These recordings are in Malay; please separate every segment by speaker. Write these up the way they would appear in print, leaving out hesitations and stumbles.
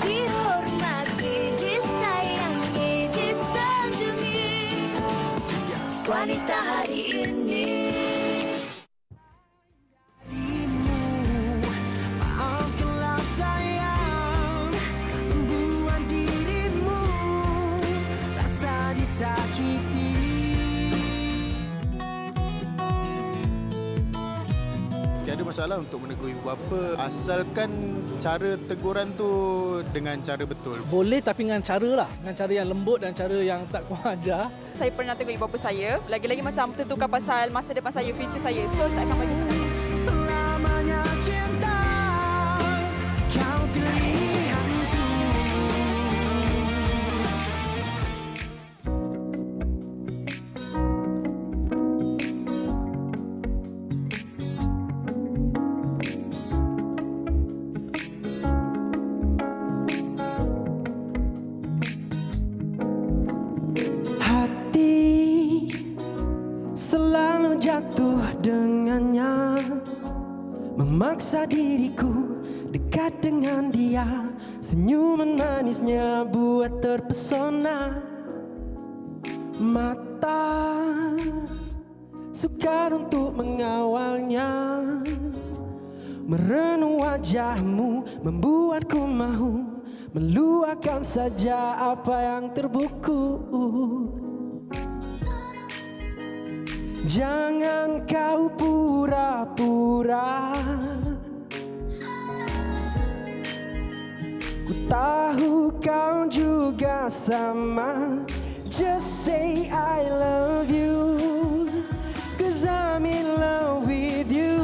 Speaker 1: Dihormati, disayangi, disanjungi wanita hari ini.
Speaker 2: Maafkanlah sayang, buat dirimu rasa disakiti.
Speaker 3: Tiada masalah untuk menegur ibu bapa asalkan cara teguran tu dengan cara betul.
Speaker 4: Boleh tapi dengan cara lah. Dengan cara yang lembut dan cara yang tak kurang ajar.
Speaker 5: Saya pernah tegur ibu bapa saya. Lagi-lagi macam tentukan pasal masa depan saya, future saya. So, tak akan bagi pendapat.
Speaker 2: Selamanya cinta kau pilihanku. Hati selalu jatuh dengannya, memaksa diriku dekat dengan dia. Senyuman manisnya buat terpesona. Mata sukar untuk mengawalnya. Merenung wajahmu membuatku mahu meluahkan saja apa yang terbuku. Jangan kau pura-pura, ku tahu kau juga sama. Just say I love you, 'cause I'm in love with you.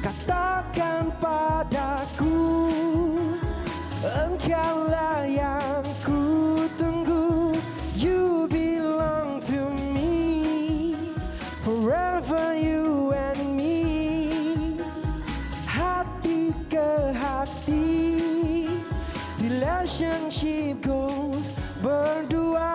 Speaker 2: Katakan padaku, engkaulah yang ku tunggu. You belong to me, forever you and me. Hati ke hati, relationship goes berdua.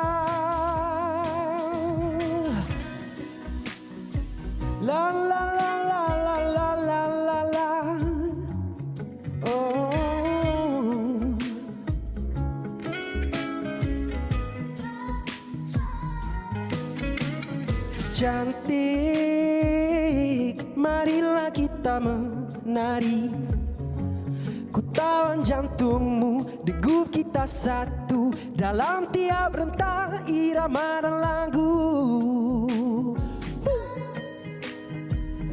Speaker 2: La la la la la la la la la. Oh. Cantik, marilah kita menari. Ku tawan jantungmu, degup kita satu dalam tiap rentang irama dan lagu.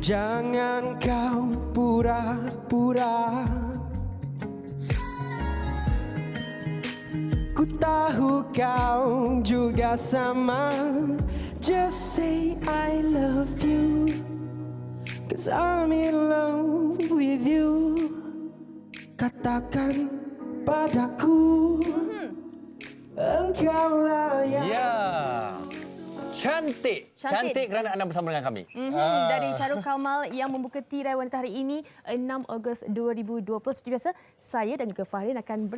Speaker 2: Jangan kau pura-pura, ku tahu kau juga sama. Just say I love you, 'cause I'm in love with you. Katakan padaku, engkaulah yang...
Speaker 6: Ya. Cantik kerana anda bersama dengan kami.
Speaker 7: Dari Syarul Kamal yang membuka tirai wanita hari ini 6 Ogos 2020. Seperti biasa, saya dan juga Fahrin akan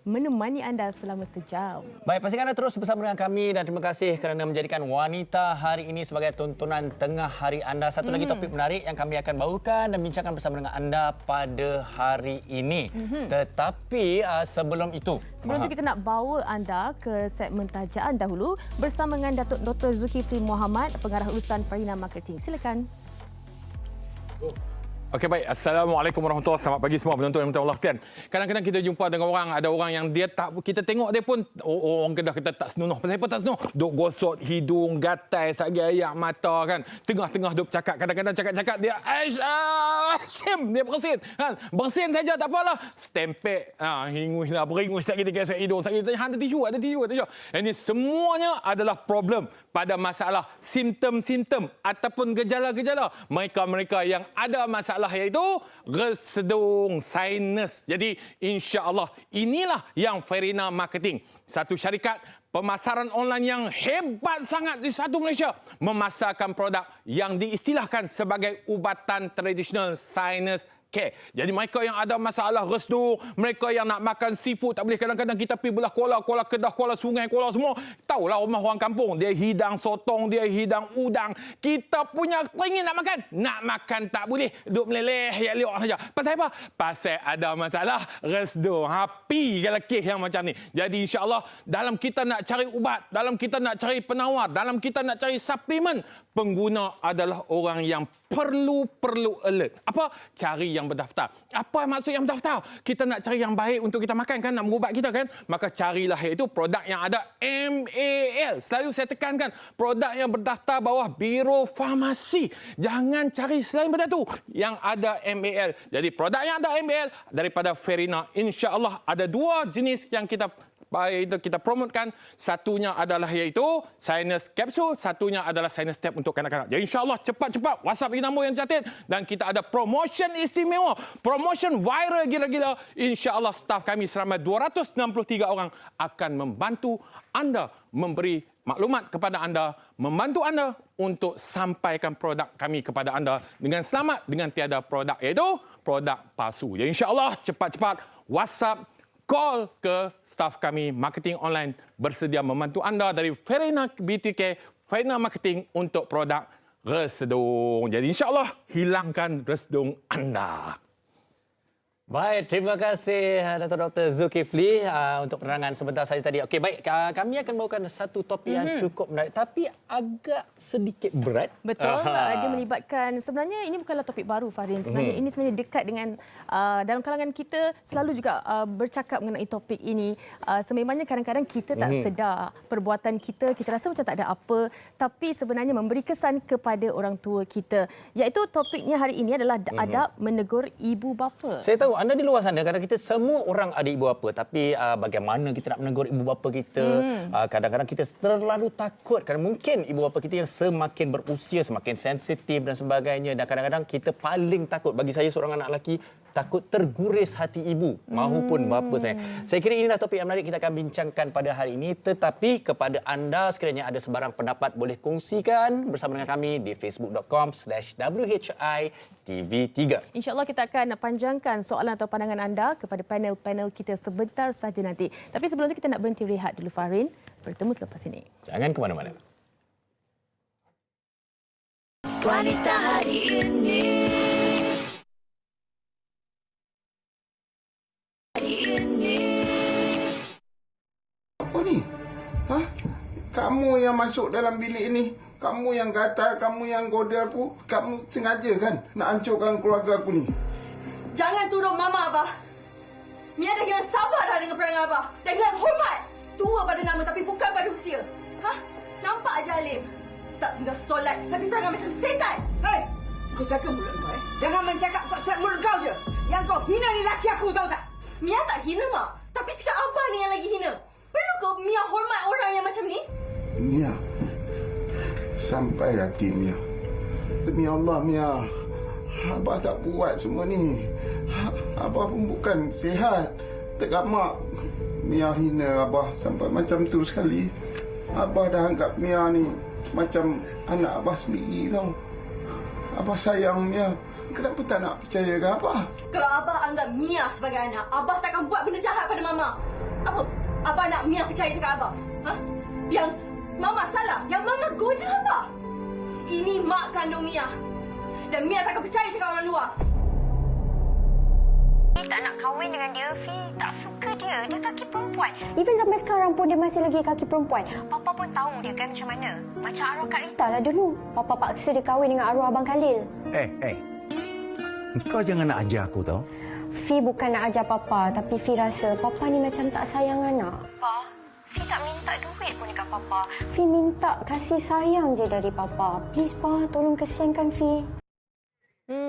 Speaker 7: menemani anda selama sejam.
Speaker 6: Baik, pastikan anda terus bersama dengan kami dan terima kasih kerana menjadikan wanita hari ini sebagai tontonan tengah hari anda. Satu lagi topik menarik yang kami akan bawakan dan bincangkan bersama dengan anda pada hari ini. Tetapi sebelum itu
Speaker 7: kita nak bawa anda ke segmen tajaan dahulu bersama dengan Datuk Dr. Zulkifli Mohamad, pengarah urusan Farina Marketing. Silakan.
Speaker 8: Okey, baik. Assalamualaikum warahmatullahi wabarakatuh. Selamat pagi semua penonton yang Allah sekalian. Kadang-kadang kita jumpa dengan orang, ada orang yang dia tak, kita tengok dia pun, orang Kedah kita tak senonoh. Pasal apa tak senonoh? Duk gosok hidung, gatai, sagi ayak mata kan. Tengah-tengah duk cakap. Kadang-kadang cakap-cakap dia, Sim, dia bersin. Kan? Bersin saja tak apalah. Stempek, hingus lah, beringus sakit dekat hidung. Sakit, ada tisu. Ini semuanya adalah problem pada masalah simptom-simptom ataupun gejala-gejala mereka-mereka yang ada masalah iaitu resedung sinus. Jadi insya-Allah inilah yang Farina Marketing, satu syarikat pemasaran online yang hebat sangat di satu Malaysia, memasarkan produk yang diistilahkan sebagai ubatan tradisional sinus care. Jadi mereka yang ada masalah restu, mereka yang nak makan seafood tak boleh, kadang-kadang kita pergi belah Kuala Kedah, Kuala Sungai, Kuala semua. Tahulah rumah orang kampung, dia hidang sotong, dia hidang udang. Kita punya teringin nak makan tak boleh. Duk meleleh liok saja. Pasal apa? Pasal ada masalah restu. Pi kalau kes yang macam ni. Jadi insya-Allah dalam kita nak cari ubat, dalam kita nak cari penawar, dalam kita nak cari suplemen, pengguna adalah orang yang perlu alert. Apa? Cari yang berdaftar. Apa maksud yang berdaftar? Kita nak cari yang baik untuk kita makan kan, nak mengubat kita kan? Maka carilah iaitu produk yang ada MAL. Selalu saya tekankan, produk yang berdaftar bawah Biro Farmasi. Jangan cari selain benda tu yang ada MAL. Jadi produk yang ada MAL daripada Ferina, insya-Allah ada 2 jenis yang kita promotkan. Satunya adalah iaitu sinus capsule, satunya adalah sinus tab untuk kanak-kanak. Jadi insya-Allah cepat-cepat WhatsApp ini nombor yang dicatat dan kita ada promotion istimewa, promotion viral gila-gila. Insya-Allah staf kami selama 263 orang akan membantu anda, memberi maklumat kepada anda, membantu anda untuk sampaikan produk kami kepada anda dengan selamat, dengan tiada produk iaitu produk palsu. Jadi insya-Allah cepat-cepat WhatsApp, call ke staf kami marketing online bersedia membantu anda dari Ferina BTK, Ferina Marketing untuk produk resedung. Jadi insya-Allah hilangkan resedung anda.
Speaker 6: Baik, terima kasih Dr. Zulkifli untuk penerangan sebentar saja tadi. Okey, baik, kami akan bawakan satu topik yang cukup menarik tapi agak sedikit berat.
Speaker 7: Betul, dia melibatkan, sebenarnya ini bukanlah topik baru Farin. Sebenarnya ini sebenarnya dekat dengan dalam kalangan kita selalu juga bercakap mengenai topik ini. Sememangnya kadang-kadang kita tak sedar perbuatan kita rasa macam tak ada apa, tapi sebenarnya memberi kesan kepada orang tua kita. Iaitu topiknya hari ini adalah adab menegur ibu bapa.
Speaker 6: Saya tahu anda di luar sana, kadang kita semua orang ada ibu bapa, tapi bagaimana kita nak menegur ibu bapa kita? Kadang-kadang kita terlalu takut kerana mungkin ibu bapa kita yang semakin berusia, semakin sensitif dan sebagainya, dan kadang-kadang kita paling takut, bagi saya seorang anak lelaki, takut terguris hati ibu mahupun bapa saya. Saya kira inilah topik yang menarik kita akan bincangkan pada hari ini, tetapi kepada anda sekiranya ada sebarang pendapat boleh kongsikan bersama dengan kami di facebook.com/WHITV3.
Speaker 7: InsyaAllah kita akan panjangkan soalan atau pandangan anda kepada panel-panel kita sebentar saja nanti. Tapi sebelum itu kita nak berhenti rehat dulu Farin. Bertemu selepas ini.
Speaker 6: Jangan ke mana-mana.
Speaker 1: Wanita hari ini.
Speaker 9: Apa ni? Kamu yang masuk dalam bilik ini, kamu yang gatal, kamu yang goda aku, kamu sengaja kan nak hancurkan keluarga aku ni?
Speaker 5: Jangan tuduh Mama, Abah. Mia dah dengan sabar dah dengan perangai Abah. Dah dengan hormat. Tua pada nama tapi bukan pada usia. Nampak aja Alim. Tak tinggal solat tapi perangai macam setan.
Speaker 10: Hei, kau jaga mulut kau Jangan main cakap kau surat mulut kau je. Yang kau hina ni laki aku, tahu tak?
Speaker 5: Mia tak hina, Mak. Tapi sikap Abah ni yang lagi hina. Perlu ke Mia hormat orang yang macam ni?
Speaker 9: Mia, sampai hati Mia. Demi Allah Mia, Abah tak buat semua ni. Abah pun bukan sihat. Tergamak. Mia hina Abah sampai macam tu sekali. Abah dah anggap Mia ni macam anak Abah sendiri tau. Abah sayang Mia. Kenapa tak nak percaya ke Abah?
Speaker 5: Kalau Abah anggap Mia sebagai anak, Abah takkan buat benda jahat pada Mama. Apa? Abah nak Mia percaya cakap Abah? Yang Mama salah, yang Mama goda Abah. Ini mak kandung Mia. Dan Mia takkan percaya cakap orang luar.
Speaker 11: Tak nak kahwin dengan dia, Fi. Tak suka dia. Dia kaki perempuan. Even sampai sekarang pun dia masih lagi kaki perempuan. Papa pun tahu dia kan macam mana. Macam arwah Kak Rita lah dulu. Papa paksa dia kahwin dengan arwah Abang Khalil.
Speaker 12: Kau jangan nak ajar aku tau.
Speaker 11: Fi bukan nak ajar Papa, tapi Fi rasa Papa ni macam tak sayang anak. Pa, Fi tak minta duit pun dekat Papa. Fi minta kasih sayang je dari Papa. Please, Pa, tolong kesiankan Fi.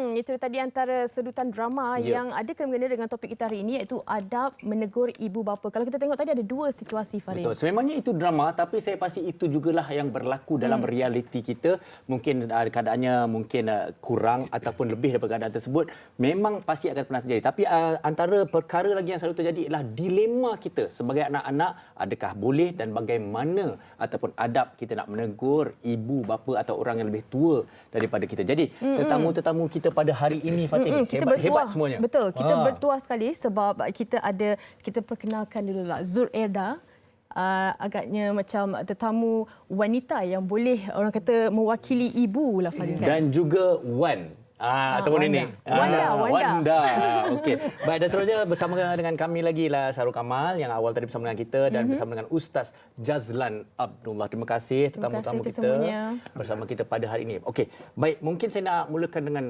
Speaker 7: Itu tadi antara sedutan drama yang ada kena-mengena dengan topik kita hari ini, iaitu adab menegur ibu bapa. Kalau kita tengok tadi ada dua situasi, Farid.
Speaker 6: Betul. Sememangnya itu drama, tapi saya pasti itu jugalah yang berlaku dalam realiti kita. Mungkin keadaannya mungkin kurang ataupun lebih daripada keadaan tersebut. Memang pasti akan pernah terjadi. Tapi antara perkara lagi yang selalu terjadi ialah dilema kita sebagai anak-anak. Adakah boleh dan bagaimana ataupun adab kita nak menegur ibu bapa atau orang yang lebih tua daripada kita. Jadi tetamu-tetamu kita pada hari ini, Fatin. Hebat semuanya.
Speaker 7: Betul, kita bertuah sekali sebab kita perkenalkan dululah Zur Erda. Agaknya macam tetamu wanita yang boleh orang kata mewakili ibu lah Fatin.
Speaker 6: Dan juga Wan. Ataupun ini. Wanda. Okey. Baik, dan seterusnya bersama dengan kami lagi lah Sarul Kamal yang awal tadi bersama dengan kita dan bersama dengan Ustaz Jazlan Abdullah. Terima kasih tetamu-tetamu kita bersama kita pada hari ini. Okey. Baik, mungkin saya nak mulakan dengan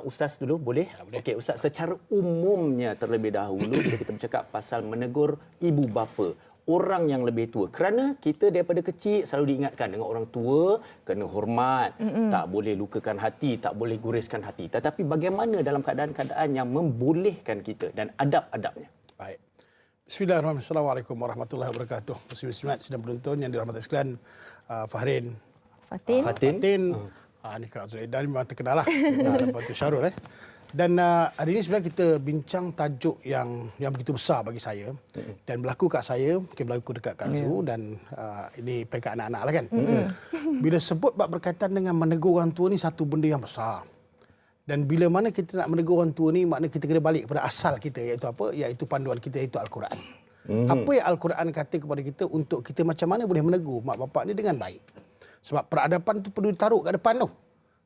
Speaker 6: Ustaz dulu, boleh? Okey, Ustaz, secara umumnya terlebih dahulu kita bercakap pasal menegur ibu bapa, orang yang lebih tua. Kerana kita daripada kecil selalu diingatkan dengan orang tua kena hormat, tak boleh lukakan hati, tak boleh guriskan hati. Tetapi bagaimana dalam keadaan-keadaan yang membolehkan kita dan adab-adabnya?
Speaker 12: Baik. Bismillahirrahmanirrahim. Assalamualaikum warahmatullahi wabarakatuh. Muslim-muslimat sedang penonton yang dirahmati sekalian, Fatin. Ni Kak Zulaidah memang terkenal lah. Lepas tu Syarul. Dan hari ini sebenarnya kita bincang tajuk yang begitu besar bagi saya dan berlaku kat saya, mungkin berlaku dekat Kak Zu dan ini peringkat anak-anak lah kan. Bila sebut bab berkaitan dengan menegur orang tua ni satu benda yang besar. Dan bila mana kita nak menegur orang tua ni, maknanya kita kena balik kepada asal kita, iaitu apa? Iaitu panduan kita, iaitu Al-Quran. Apa yang Al-Quran kata kepada kita untuk kita macam mana boleh menegur mak bapak ni dengan baik. Sebab peradaban tu perlu ditaruh kat depan tu.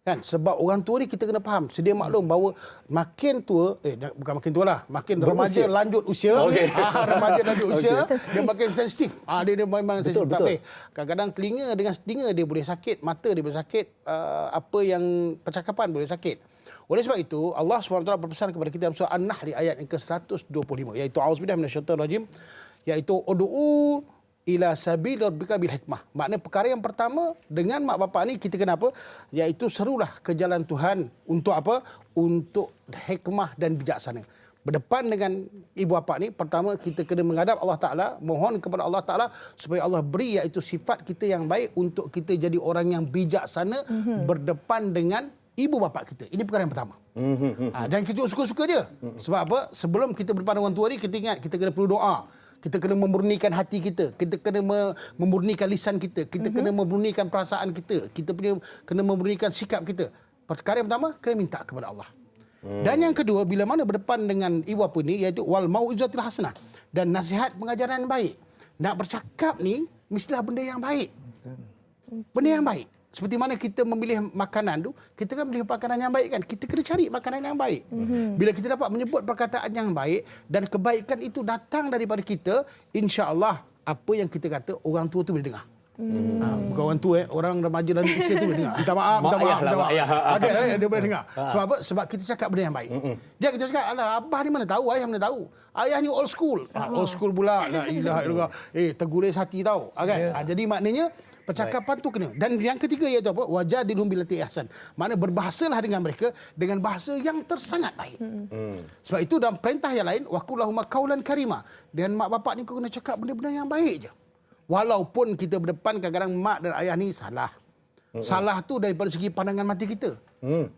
Speaker 12: Kan? Sebab orang tua ni kita kena faham, sedia maklum bahawa makin tua, bukan makin tua lah, makin remaja lanjut usia, remaja lanjut usia, dia makin sensitif. Dia memang sensitif. Tak boleh. Kadang-kadang telinga dengan telinga dia boleh sakit, mata dia boleh sakit, apa yang percakapan boleh sakit. Oleh sebab itu, Allah SWT berpesan kepada kita dalam surah An-Nahl ayat yang ke-125, iaitu auzubillahi minasyaitonir rajim, iaitu ud'u ila sabil rabbika bil hikmah. Makna perkara yang pertama dengan mak bapak ni kita kena apa? Iaitu serulah ke jalan Tuhan untuk apa? Untuk hikmah dan bijaksana. Berdepan dengan ibu bapa ni, pertama kita kena menghadap Allah Taala, mohon kepada Allah Taala supaya Allah beri iaitu sifat kita yang baik untuk kita jadi orang yang bijaksana berdepan dengan ibu bapa kita. Ini perkara yang pertama. Dan kita suka-suka dia. Sebab apa? Sebelum kita berdepan dengan orang tua ni, kita ingat kita kena perlu doa. Kita kena memurnikan hati kita. Kita kena memurnikan lisan kita. Kita kena memurnikan perasaan kita. Kita kena memurnikan sikap kita. Perkara yang pertama, kena minta kepada Allah. Dan yang kedua, bila mana berdepan dengan ibu bapa ni, iaitu wal mau'izatil hasanah. Dan nasihat pengajaran yang baik. Nak bercakap ni, mestilah benda yang baik. Benda yang baik. Seperti mana kita memilih makanan tu, kita kan memilih makanan yang baik kan. Kita kena cari makanan yang baik. Bila kita dapat menyebut perkataan yang baik dan kebaikan itu datang daripada kita, insya-Allah apa yang kita kata orang tua tu boleh dengar. Bukan orang tua, orang remaja dan usia tu boleh dengar. Minta maaf. Dia boleh dengar. Sebab apa? Sebab kita cakap benda yang baik. Dia kita cakap, alah abah ni mana tahu, ayah mana tahu. Ayah ni old school. Old school pula. La ilaha illallah. Terguris hati tahu. Kan? Jadi maknanya percakapan tu kena. Dan yang ketiga iaitu apa? Wajadilhum billati ahsan. Maknanya berbahasalah dengan mereka dengan bahasa yang tersangat baik. Sebab itu dalam perintah yang lain, waqul lahum qaulan karima. Dan mak bapak ni kau kena cakap benda-benda yang baik je. Walaupun kita berdepan kadang-kadang mak dan ayah ni salah. Salah tu daripada segi pandangan mata kita.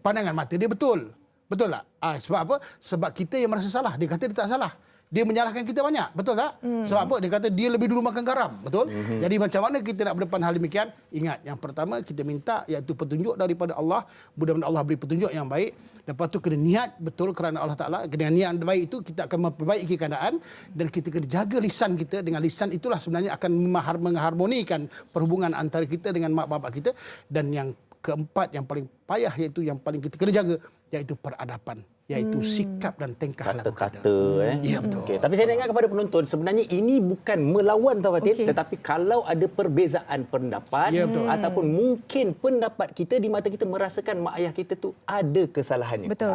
Speaker 12: Pandangan mata dia betul. Betul tak? Sebab apa? Sebab kita yang merasa salah. Dia kata dia tak salah. Dia menyalahkan kita banyak. Betul tak? Sebab apa? Dia kata dia lebih dulu makan garam. Betul? Jadi macam mana kita nak berdepan hal demikian? Ingat, yang pertama kita minta iaitu petunjuk daripada Allah. Mudah-mudahan Allah beri petunjuk yang baik. Lepas tu kena niat betul kerana Allah Ta'ala. Dengan niat yang baik itu kita akan memperbaiki keadaan. Dan kita kena jaga lisan kita. Dengan lisan itulah sebenarnya akan mengharmonikan perhubungan antara kita dengan mak bapak kita. Dan yang keempat, yang paling payah iaitu yang paling kita kena jaga, iaitu peradaban. Iaitu sikap dan tingkah laku kita. Ya, betul.
Speaker 6: Okay. Tapi saya nak ingat kepada penonton, sebenarnya ini bukan melawan tau Fatin, tetapi kalau ada perbezaan pendapat ataupun mungkin pendapat kita di mata kita merasakan mak ayah kita tu ada kesalahannya.
Speaker 7: Betul.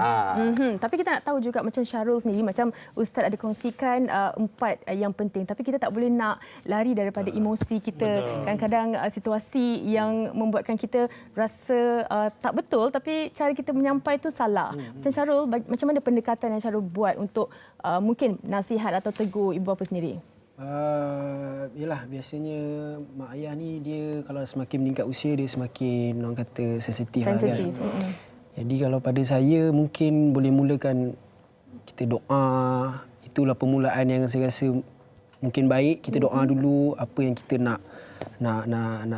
Speaker 7: Tapi kita nak tahu juga macam Syarul sendiri, macam Ustaz ada kongsikan 4 yang penting, tapi kita tak boleh nak lari daripada emosi kita. Kadang-kadang situasi yang membuatkan kita rasa tak betul, tapi cara kita menyampai itu salah. Macam Syarul, macam mana pendekatan yang Syarul buat untuk mungkin nasihat atau tegur ibu bapa sendiri?
Speaker 2: Yalah, biasanya mak ayah ni dia kalau semakin meningkat usia dia semakin orang kata sensitif. Kan? Jadi kalau pada saya mungkin boleh mulakan kita doa. Itulah permulaan yang saya rasa mungkin baik. Kita doa dulu apa yang kita nak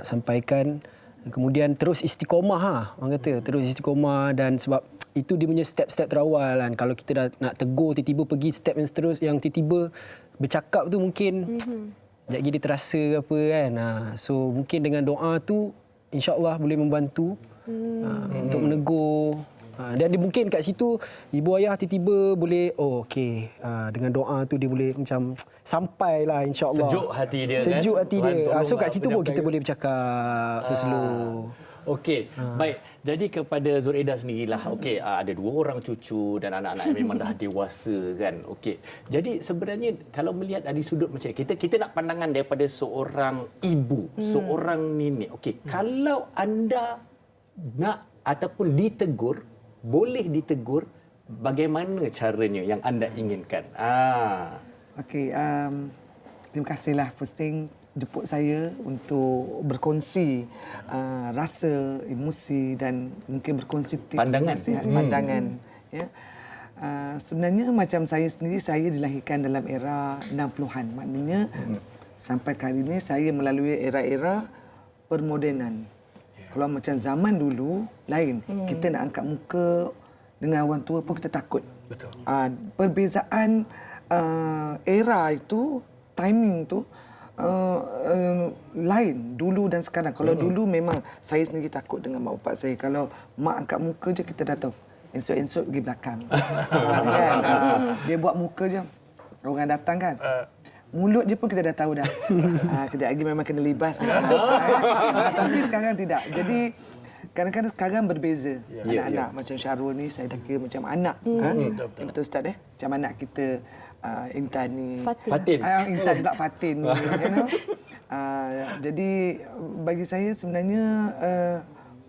Speaker 2: sampaikan. Kemudian terus istiqomah orang kata terus istiqomah, dan sebab itu dia punya step-step terawal kan. Kalau kita dah nak tegur, tiba-tiba pergi step yang tiba-tiba bercakap tu mungkin sekejap lagi dia terasa ke apa kan. So mungkin dengan doa tu insya-Allah boleh membantu untuk menegur. Dan dia mungkin kat situ ibu ayah tiba-tiba boleh okey, dengan doa tu dia boleh macam sampailah insya-Allah.
Speaker 6: Sejuk hati dia kan.
Speaker 2: Sejuk hati
Speaker 6: Tuhan
Speaker 2: dia. So kat situ pun kita
Speaker 6: penyampaikan.
Speaker 2: boleh bercakap slow.
Speaker 6: Okey, baik. Jadi kepada Zuraida sendirilah, okey, ada 2 orang cucu dan anak-anak yang memang dah dewasa kan. Okey. Jadi sebenarnya kalau melihat dari sudut macam ni, kita nak pandangan daripada seorang ibu, seorang nenek. Okey, kalau anda nak ataupun ditegur, boleh ditegur, bagaimana caranya yang anda inginkan?
Speaker 13: Okey, terima kasihlah posting jemput saya untuk berkongsi rasa, emosi dan mungkin berkongsi tips
Speaker 6: Pandangan.
Speaker 13: nasihat, pandangan. Ya. Sebenarnya macam saya sendiri, saya dilahirkan dalam era 60-an. Maknanya sampai hari ini saya melalui era-era permodenan. Kalau macam zaman dulu, lain. Kita nak angkat muka dengan orang tua pun kita takut.
Speaker 12: Betul.
Speaker 13: Perbezaan era itu, timing tu, lain dulu dan sekarang. Kalau dulu memang saya sendiri takut dengan mak bapak saya. Kalau mak angkat muka je kita dah tahu. Ensut-ensut pergi belakang. Kan? Dia buat muka je. Orang datang kan. Mulut je pun kita dah tahu dah. Kejap lagi memang kena libas. Tapi sekarang tidak. Jadi kadang-kadang sekarang berbeza. Anak-anak macam Syarul ni saya dah kira macam anak. Betul Ustaz Macam anak kita Intan ni.
Speaker 6: Fatin.
Speaker 13: Intan pula Fatin. You know? Jadi bagi saya sebenarnya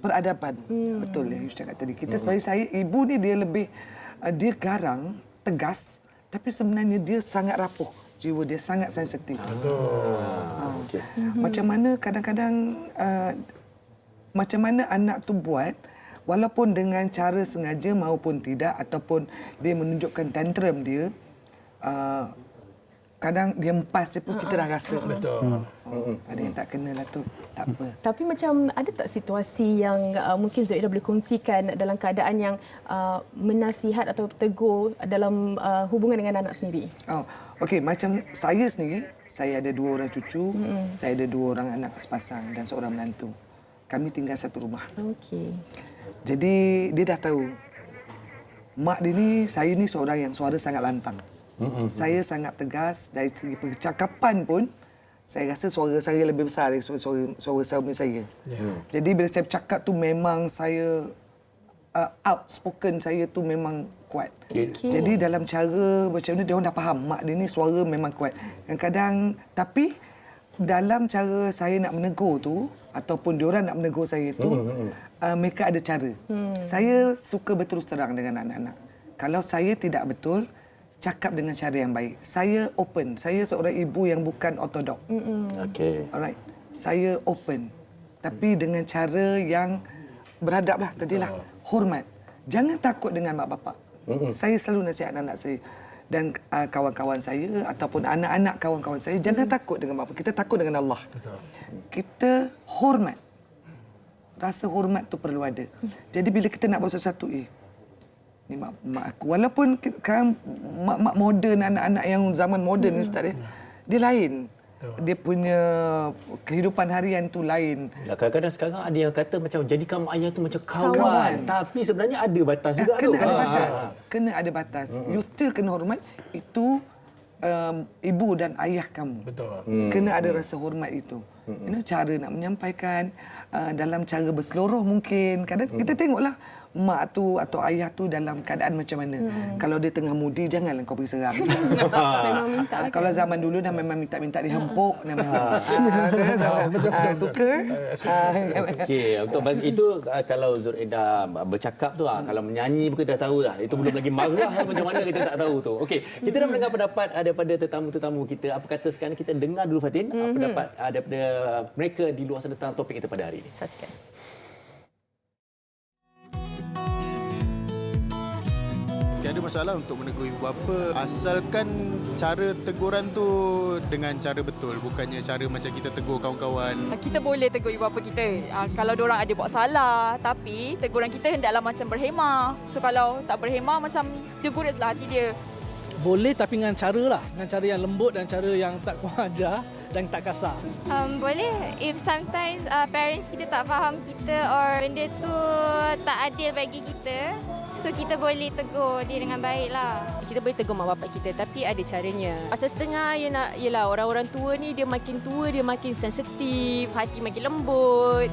Speaker 13: peradaban. Betul yang you cakap tadi. Kita sebagai saya, ibu ni dia lebih, dia garang, tegas. Tapi sebenarnya dia sangat rapuh. Jiwa dia sangat sensitif. Macam mana kadang-kadang, macam mana anak tu buat, walaupun dengan cara sengaja maupun tidak, ataupun dia menunjukkan tantrum dia, kadang dia empas dia pun kita dah rasa.
Speaker 12: Betul.
Speaker 13: Ada yang tak kena lah tu. Tak apa.
Speaker 7: Tapi macam ada tak situasi yang mungkin Zuraida boleh kongsikan dalam keadaan yang menasihat atau tegur dalam hubungan dengan anak sendiri?
Speaker 13: Okey, macam saya sendiri, saya ada 2 orang cucu, saya ada 2 orang anak sepasang dan seorang menantu. Kami tinggal satu rumah.
Speaker 7: Okey.
Speaker 13: Jadi dia dah tahu. Mak dia ni, saya ni seorang yang suara sangat lantang. Saya sangat tegas dari segi percakapan pun. Saya rasa suara saya lebih besar dari suara suami saya. Jadi bila saya bercakap tu memang saya outspoken saya tu memang kuat. Jadi dalam cara macam ni dia orang dah faham mak dia ni suara memang kuat. Kadang-kadang tapi dalam cara saya nak menegur tu ataupun dia orang nak menegur saya tu mereka ada cara. Saya suka berterus terang dengan anak-anak. Kalau saya tidak betul, cakap dengan cara yang baik. Saya open. Saya seorang ibu yang bukan ortodok.
Speaker 6: Okey.
Speaker 13: Alright. Saya open. Tapi dengan cara yang beradablah tadilah. Hormat. Jangan takut dengan mak bapak. Saya selalu nasihat anak saya dan kawan-kawan saya ataupun anak-anak kawan-kawan saya, jangan takut dengan mak bapak. Kita takut dengan Allah.
Speaker 12: Betul.
Speaker 13: Kita hormat. Rasa hormat tu perlu ada. Jadi bila kita nak buat sesuatu, ni mak aku. Walaupun sekarang mak moden, anak-anak yang zaman moden ni Ustaz dia lain. Dia punya kehidupan harian tu lain.
Speaker 6: Kadang-kadang sekarang ada yang kata macam jadikan mak ayah tu macam kawan. Tapi sebenarnya ada batas juga tu.
Speaker 13: Kena ada batas. Kena ada batas. You still kena hormat. Itu ibu dan ayah kamu.
Speaker 12: Betul.
Speaker 13: Kena ada rasa hormat itu. Cara nak menyampaikan dalam cara berseluruh mungkin. Kadang kita tengoklah mak tu atau ayah tu dalam keadaan macam mana. Kalau dia tengah mudi, janganlah kau pergi serang.
Speaker 7: Memang minta.
Speaker 13: Kalau zaman dulu dah memang minta-minta dihempuk. Suka.
Speaker 6: Okey, untuk itu kalau Zuraida bercakap tu kalau menyanyi pun kita dah tahu dah. Itu belum lagi marah macam mana kita tak tahu tu. Okey, kita dah mendengar pendapat daripada tetamu-tetamu kita. Apa kata sekarang kita dengar dulu Fatin pendapat daripada mereka di luar sana tentang topik kita pada hari ini.
Speaker 7: Saksikan.
Speaker 3: Tiada masalah untuk menegur ibu bapa asalkan cara teguran tu dengan cara betul, bukannya cara macam kita tegur kawan-kawan.
Speaker 5: Kita boleh tegur ibu bapa kita kalau diorang ada buat salah, tapi teguran kita hendaklah macam berhemah. So kalau tak berhemah macam tegur lah hati dia.
Speaker 4: Boleh tapi dengan cara lah. Dengan cara yang lembut dan cara yang tak kurang ajar dan tak kasar.
Speaker 11: Boleh if sometimes parents kita tak faham kita or benda tu tak adil bagi kita. So kita boleh tegur dia dengan baik lah.
Speaker 5: Kita boleh tegur mak bapak kita tapi ada caranya. Pasal setengah ialah orang-orang tua ni dia makin tua dia makin sensitif, hati makin lembut.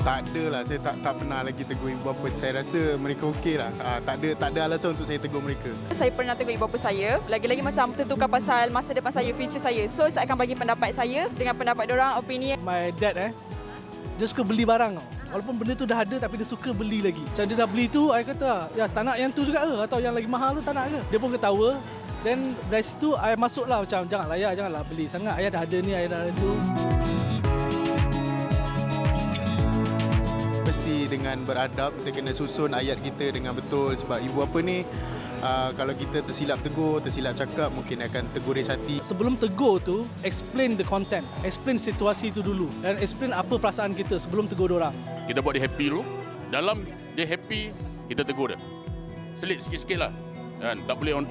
Speaker 3: Tak adalah, saya tak pernah lagi tegur ibu bapa. Saya rasa mereka okey lah. Tak ada alasan untuk saya tegur mereka.
Speaker 5: Saya pernah tegur ibu bapa saya, lagi-lagi macam tentukan pasal masa depan saya, future saya. So saya akan bagi pendapat saya dengan pendapat diorang, opinion.
Speaker 4: My dad dia suka beli barang tau. Walaupun benda tu dah ada tapi dia suka beli lagi. Macam dia dah beli tu, saya kata, ya tak nak yang tu juga ke? Atau yang lagi mahal tu tak nak ke? Dia pun ketawa. Dan dari situ, saya masuklah macam, janganlah beli sangat. Ayah dah ada ni, ayah dah ada tu.
Speaker 3: Mesti dengan beradab, kita kena susun ayat kita dengan betul. Sebab ibu bapa ni, kalau kita tersilap tegur, tersilap cakap, mungkin akan tergores hati.
Speaker 4: Sebelum tegur tu, explain the content. Explain situasi tu dulu. Dan explain apa perasaan kita sebelum tegur diorang.
Speaker 14: Kita buat dia happy dulu. Dalam dia happy, kita tegur dia. Selit sikit-sikit lah. Dan tak boleh on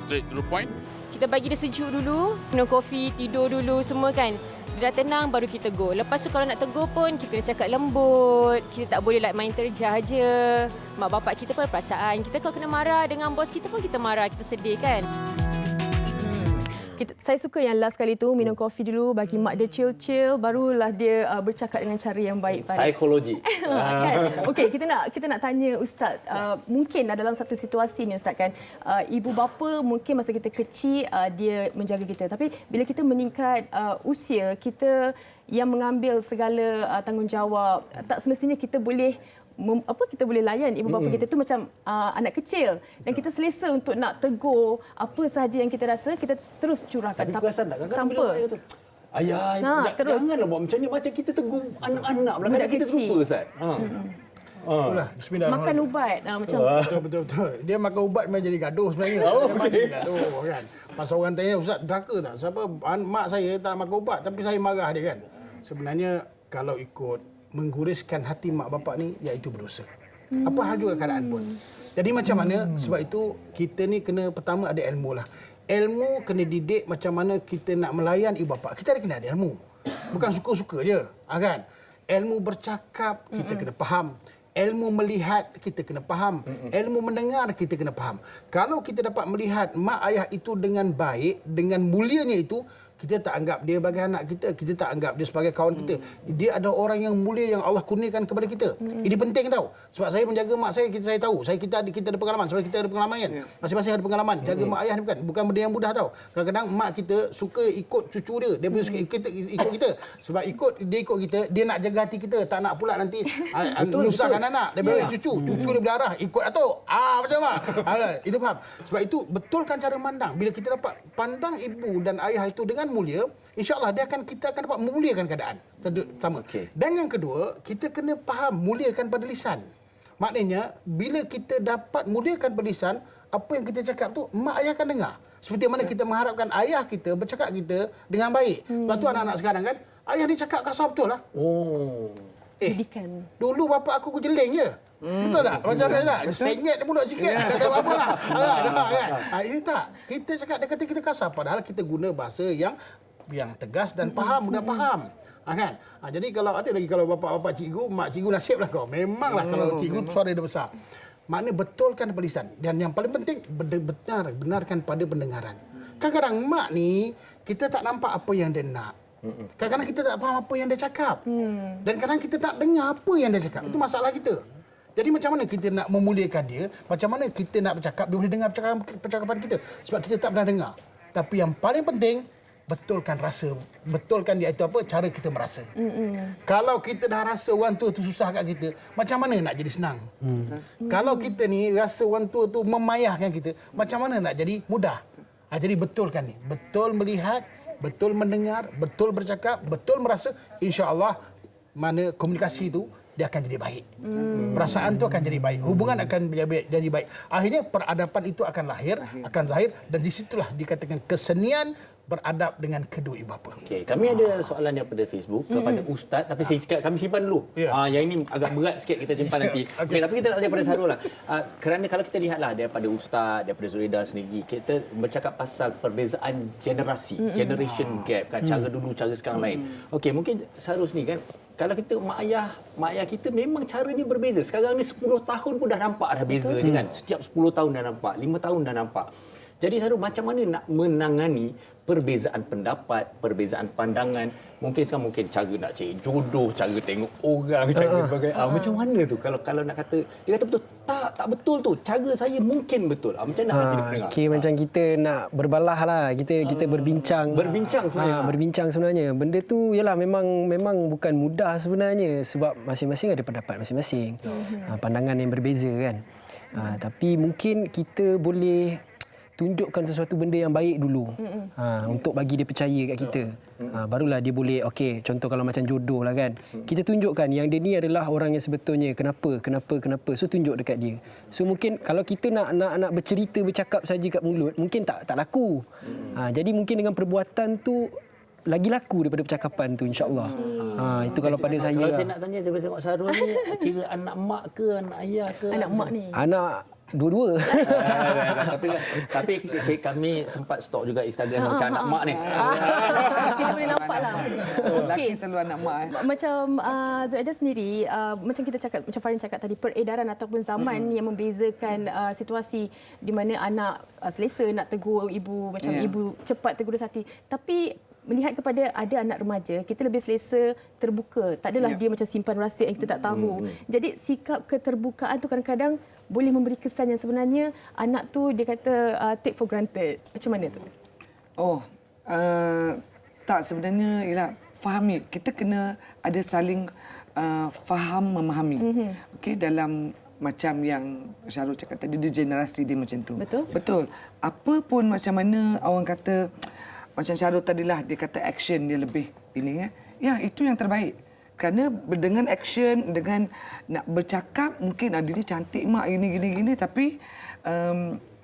Speaker 14: straight to the point.
Speaker 5: Kita bagi dia sejuk dulu, minum kopi, tidur dulu semua kan. Dia dah tenang baru kita tegur. Lepas tu kalau nak tegur pun kita kena cakap lembut. Kita tak boleh main terjah je. Mak bapak kita pun perasaan. Kita kalau kena marah dengan bos kita pun kita marah, kita sedih kan.
Speaker 7: Saya suka yang last kali tu minum kopi dulu bagi mak dia chill-chill barulah dia bercakap dengan cara yang baik.
Speaker 6: Psikologi.
Speaker 7: Kan? Okey, kita nak tanya Ustaz, mungkin dalam satu situasi ni Ustaz kan, ibu bapa mungkin masa kita kecil dia menjaga kita, tapi bila kita meningkat usia, kita yang mengambil segala tanggungjawab, tak semestinya kita boleh kita boleh layan ibu bapa kita tu macam anak kecil dan kita selesa untuk nak tegur apa sahaja yang kita rasa, kita terus curahkan.
Speaker 6: Tapi perasan tak kadang-kadang
Speaker 7: tanpa
Speaker 6: bila tu ayah, janganlah buat macam ni, macam kita tegur anak-anak pula, kadang kita terlupa Ustaz.
Speaker 12: Itulah, bismillah.
Speaker 7: Makan ubat macam
Speaker 12: betul. Dia makan ubat memang jadi gaduh sebenarnya. Memang jadi gaduh kan. Pasal orang tanya, Ustaz deraka tak? Siapa mak saya tak makan ubat tapi saya marah dia kan. Sebenarnya kalau ikut mengguriskan hati mak bapak ni, iaitu berdosa. Apa hal juga keadaan pun. Jadi macam mana, sebab itu kita ni kena pertama ada ilmu lah. Ilmu kena didik macam mana kita nak melayan ibu bapa. Kita kena ada ilmu. Bukan suka-suka je. Kan? Ilmu bercakap, kita kena faham. Ilmu melihat, kita kena faham. Ilmu mendengar, kita kena faham. Kalau kita dapat melihat mak ayah itu dengan baik, dengan mulianya itu, kita tak anggap dia sebagai anak kita, kita tak anggap dia sebagai kawan kita. Dia adalah orang yang mulia yang Allah kurniakan kepada kita. Ini penting tahu. Sebab saya menjaga mak saya, saya tahu. Kita ada pengalaman. Sebab kita ada pengalaman kan. Masing-masing ada pengalaman. Jaga mak ayah ni bukan benda yang mudah tahu. Kadang-kadang mak kita suka ikut cucu dia. Dia suka ikut kita. Sebab dia ikut kita, dia nak jaga hati kita. Tak nak pula nanti menyusahkan anak. Dia beri cucu dia berdarah. Ikut atuk. Macam mana? Itu faham. Sebab itu betulkan cara pandang. Bila kita dapat pandang ibu dan ayah itu dengan mulia, insya-Allah kita akan dapat memuliakan keadaan. Pertama. Dan yang kedua, kita kena faham muliakan pada lisan. Maknanya bila kita dapat muliakan pada lisan, apa yang kita cakap tu mak ayah akan dengar. Seperti mana kita mengharapkan ayah kita bercakap kita dengan baik. Lepas tu anak-anak sekarang kan, ayah ni cakap kasar betul lah. Dulu bapa aku jeling je. Betul tak? Macam mana tak? Sengit mulut sikit. Kata apa lah. Ini tak. Kita cakap dia kata kita kasar. Padahal kita guna bahasa yang tegas dan faham. Mudah faham. Kan? Jadi kalau ada lagi kalau bapak-bapak cikgu, mak cikgu nasib lah kau. Memanglah kalau cikgu suara dia besar. Maknanya betulkan pada lisan. Dan yang paling penting, benarkan pada pendengaran. Kadang-kadang mak ni, kita tak nampak apa yang dia nak. Kadang-kadang kita tak faham apa yang dia cakap. Dan kadang kita tak dengar apa yang dia cakap. Itu masalah kita. Jadi macam mana kita nak memuliakan dia? Macam mana kita nak bercakap? Dia boleh dengar percakapan kita. Sebab kita tak pernah dengar. Tapi yang paling penting, betulkan rasa. Betulkan dia itu apa? Cara kita merasa. Kalau kita dah rasa orang tua tu susah kat kita, macam mana nak jadi senang? Kalau kita ni rasa orang tua tu memayahkan kita, macam mana nak jadi mudah? Jadi betulkan ni. Betul melihat, betul mendengar, betul bercakap, betul merasa. InsyaAllah mana komunikasi itu dia akan jadi baik. Perasaan tu akan jadi baik. Hubungan akan jadi baik. Akhirnya peradaban itu akan lahir, akan zahir dan di situlah dikatakan kesenian beradab dengan kedua ibu bapa.
Speaker 6: Okey, kami ada soalan daripada Facebook kepada Ustaz, tapi kami simpan dulu. Yang ini agak berat sikit kita simpan nanti. Okey, tapi kita nak daripada Sarul lah. Kerana kalau kita lihatlah daripada Ustaz, daripada Zuraidah sendiri, kita bercakap pasal perbezaan generasi, generation gap kan, cara dulu, cara sekarang lain. Okey, mungkin Sarul ni kan, kalau kita mak ayah kita memang caranya berbeza. Sekarang ni 10 tahun pun dah nampak dah beza je kan. Setiap 10 tahun dah nampak, 5 tahun dah nampak. Jadi Sarul macam mana nak menangani perbezaan pendapat, perbezaan pandangan? Mungkin sekarang cara nak cari jodoh, cara tengok orang, cara sebagainya. Macam mana tu kalau nak kata, dia kata betul, tak betul tu. Cara saya mungkin betul. Macam nak kasi dia pendengar?
Speaker 2: Okey, macam kita nak berbalah lah. Kita berbincang.
Speaker 6: Berbincang sebenarnya.
Speaker 2: Berbincang sebenarnya. Benda tu yalah memang bukan mudah sebenarnya sebab masing-masing ada pendapat masing-masing. Pandangan yang berbeza kan. Tapi mungkin kita boleh tunjukkan sesuatu benda yang baik dulu untuk bagi dia percaya kat kita. Barulah dia boleh, okey, contoh kalau macam jodoh lah kan, kita tunjukkan yang dia ni adalah orang yang sebetulnya, kenapa, so tunjuk dekat dia. So mungkin kalau kita nak bercerita, bercakap saja kat mulut, mungkin tak laku. Jadi mungkin dengan perbuatan tu lagi laku daripada percakapan tu, insya-Allah. Itu kalau pada saya.
Speaker 6: Kalau saya nak tanya, saya tengok Sarul ni kira anak mak ke anak ayah ke?
Speaker 7: Anak mak ni.
Speaker 2: Anak dua-dua.
Speaker 6: tapi kami sempat stok juga Instagram macam anak mak ni.
Speaker 7: Kita boleh nampak lah.
Speaker 13: Lelaki selalu anak mak.
Speaker 7: Macam Zuraidah sendiri, macam kita cakap, macam Farin cakap tadi, peredaran ataupun zaman yang membezakan situasi di mana anak selesa nak tegur ibu, macam ibu cepat tegur desati. Tapi melihat kepada ada anak remaja, kita lebih selesa terbuka. Tak adalah dia macam simpan rahsia yang kita tak tahu. Jadi sikap keterbukaan tu kadang-kadang boleh memberi kesan yang sebenarnya anak tu dia kata take for granted. Macam mana tu?
Speaker 13: Tak, sebenarnya ialah fahami. Kita kena ada saling faham memahami. Okey, dalam macam yang Syarul cakap tadi, di generasi dia macam tu. Betul. Apa pun macam mana orang kata, macam Syarul tadilah dia kata action dia lebih ini kan. Ya, itu yang terbaik. Kerana dengan action, dengan nak bercakap, mungkin dia ni cantik mak gini tapi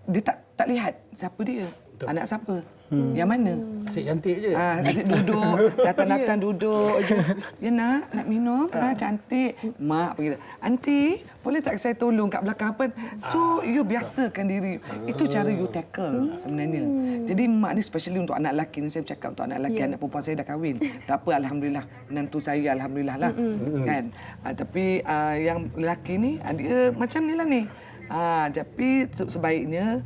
Speaker 13: dia tak lihat siapa dia. Betul. Anak siapa? Yang mana?
Speaker 12: Asyik cantik je.
Speaker 13: Asyik duduk, datang-datang duduk je. Ya nak minum? Cantik. Mak pergi. Aunty, boleh tak saya tolong kat belakang apa? So, you biasakan diri. Itu cara you tackle sebenarnya. Jadi mak ni especially untuk anak lelaki ni, saya bercakap untuk anak lelaki, anak perempuan saya dah kahwin. Tak apa, alhamdulillah. Menantu saya alhamdulillah lah. Kan? Tapi yang lelaki ni, dia macam ni lah ni. Tapi sebaiknya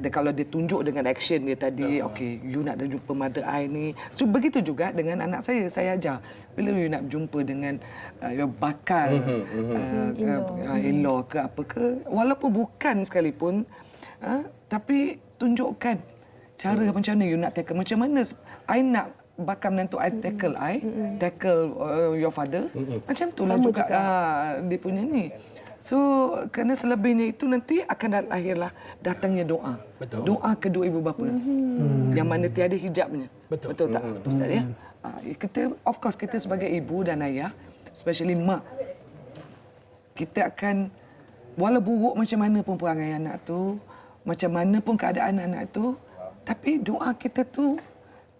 Speaker 13: kalau dia tunjuk dengan action dia tadi, okey, you nak jumpa mother I ni. So begitu juga dengan anak saya ajar. Bila you nak jumpa dengan bakal in-law ke apa ke, walaupun bukan sekalipun, tapi tunjukkan cara macam mana you nak tackle, macam mana I nak bakal menantu I tackle your father. Macam itulah juga dia punya ni. So, kerana selebihnya itu nanti akan lahirlah datangnya doa. Betul. Doa kedua ibu bapa. Yang mana tiada hijabnya. Betul tak, Ustaz ya? Kita, of course, kita sebagai ibu dan ayah, especially mak, kita akan, walau buruk macam mana pun perangai anak tu, macam mana pun keadaan anak tu, tapi doa kita tu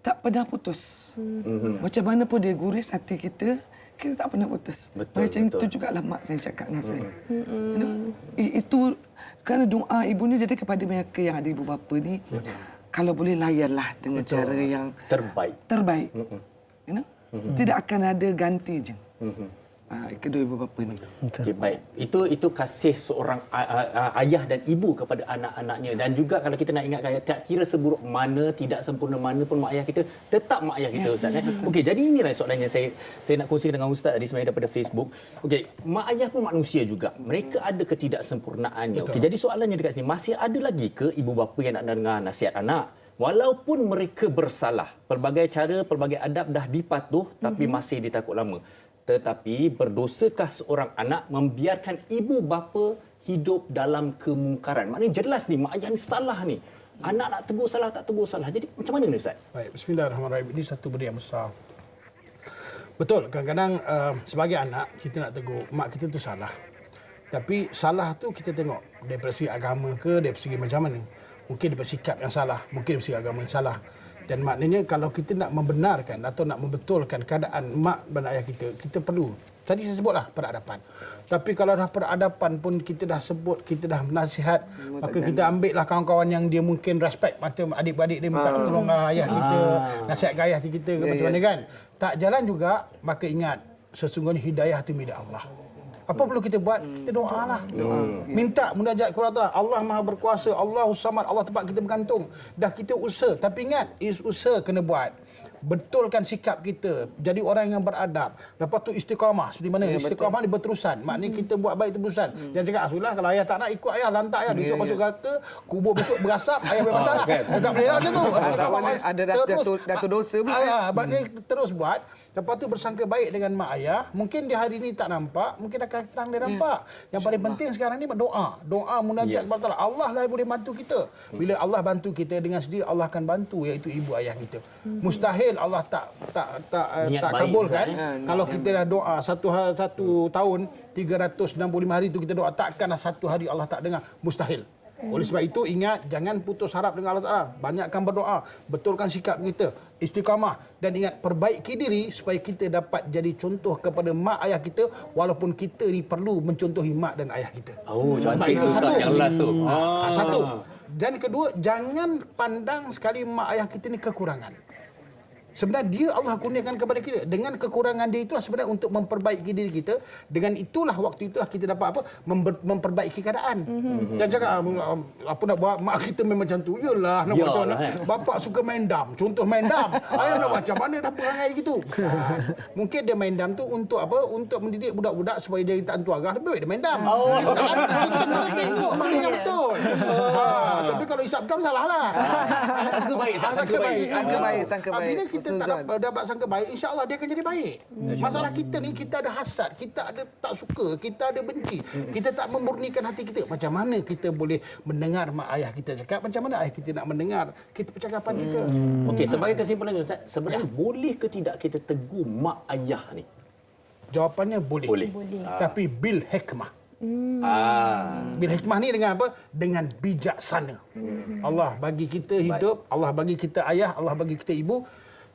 Speaker 13: tak pernah putus. Macam mana pun dia guris hati kita tak pernah putus. Macam itu jugalah mak saya cakap dengan saya. Itu kerana doa ibu ni jadi kepada mereka yang ada ibu bapa ni, kalau boleh layanlah dengan cara yang terbaik. Tidak akan ada ganti je. Kedua ibu bapa ni.
Speaker 6: Okay, baik. Itu kasih seorang ayah dan ibu kepada anak-anaknya. Dan juga kalau kita nak ingatkan, tak kira seburuk mana, tidak sempurna mana pun mak ayah kita, tetap mak ayah kita, Ustaz. Okey, jadi inilah soalan yang saya nak kongsi dengan Ustaz tadi sebenarnya daripada Facebook. Okey, mak ayah pun manusia juga. Mereka ada ketidaksempurnaannya. Okey, jadi soalannya dekat sini, masih ada lagi ke ibu bapa yang nak dengar nasihat anak? Walaupun mereka bersalah, pelbagai cara, pelbagai adab dah dipatuh, tapi masih ditakut lama. Tetapi berdosakah seorang anak membiarkan ibu bapa hidup dalam kemungkaran? Maknanya jelas ni mak ayah ni salah ni. Anak nak tegur salah, tak tegur salah. Jadi macam mana ni, Ustaz?
Speaker 12: Baik, bismillahirrahmanirrahim. Ini satu benda yang besar. Betul, kadang-kadang sebagai anak kita nak tegur mak kita tu salah. Tapi salah tu kita tengok daripada segi agama ke, daripada segi macam mana. Mungkin daripada sikap yang salah, mungkin daripada segi agama yang salah. Dan maknanya kalau kita nak membenarkan atau nak membetulkan keadaan mak dan ayah kita, kita perlu. Tadi saya sebutlah peradaban. Tapi kalau dah peradaban pun kita dah sebut, kita dah nasihat, maka kita ambil lah kawan-kawan yang dia mungkin respect macam adik-beradik dia minta tolong ayah kita, nasihat ke ayah kita ke macam mana kan. Tak jalan juga, maka ingat sesungguhnya hidayah itu milik Allah. Apa perlu kita buat? Kita doalah. Minta munajat kepada Allah. Allah Maha Berkuasa, Allahus Samad, Allah tempat kita bergantung. Dah kita usaha, tapi ingat, usaha kena buat. Betulkan sikap kita, jadi orang yang beradab. Lepas tu istiqamah, seperti mana? Istiqamah ni berterusan. Maknanya kita buat baik terusan. Jangan cakap, "Asulah kalau ayah tak nak ikut ayah, lantak ayah besok masuk neraka, kubur besok berasap, ayah bermasalah." Tak boleh lah macam tu.
Speaker 13: Ada datu dosa pun.
Speaker 12: Maknanya terus buat. Lepas tu bersangka baik dengan mak ayah. Mungkin dia hari ni tak nampak, mungkin akan datang dia nampak. Yang paling penting sekarang ni doa. Doa munajat kepada Allah. Allah lah yang boleh bantu kita. Bila Allah bantu kita dengan sendiri, Allah akan bantu, iaitu ibu ayah kita. Mustahil Allah tak kabulkan. Kalau kita dah doa satu tahun 365 hari tu kita doa, takkanlah satu hari Allah tak dengar. Mustahil. Oleh sebab itu ingat, jangan putus harap dengan Allah Ta'ala. Banyakkan berdoa, betulkan sikap kita, istiqamah, dan ingat perbaiki diri supaya kita dapat jadi contoh kepada mak ayah kita, walaupun kita ni perlu mencontohi mak dan ayah kita. Sebab itu satu.
Speaker 6: Yang last tu.
Speaker 12: Satu. Dan kedua, jangan pandang sekali mak ayah kita ni kekurangan. Sebenarnya dia Allah kurniakan kepada kita. Dengan kekurangan dia itulah sebenarnya untuk memperbaiki diri kita. Dengan itulah waktu itulah kita dapat apa? Memperbaiki keadaan. Dan cakap apa nak buat, mak kita memang macam tu. Yalah, nak buat macam mana? Bapak suka main dam. Contoh main dam. Ayah nak macam mana dah perangai gitu. Mungkin dia main dam tu untuk apa? Untuk mendidik budak-budak supaya dia tak hantu arah. Lebih baik dia main dam. Kita kena tengok benda yang betul. Tapi kalau hisap dam salah lah.
Speaker 6: Sangka baik.
Speaker 12: Bila kita tak dapat sangka baik, insya-Allah dia akan jadi baik. Masalah kita ni, kita ada hasad, kita ada tak suka, kita ada benci, kita tak memurnikan hati kita. Macam mana kita boleh mendengar mak ayah kita cakap, macam mana ayah kita nak mendengar kita percakapan kita.
Speaker 6: Okey, sebagai kesimpulan Ustaz, sebenarnya boleh ke tidak kita tegur mak ayah ni?
Speaker 12: Jawapannya boleh. Tapi bil hikmah. Bil hikmah ni dengan apa? Dengan bijaksana. Allah bagi kita hidup, Allah bagi kita ayah, Allah bagi kita ibu,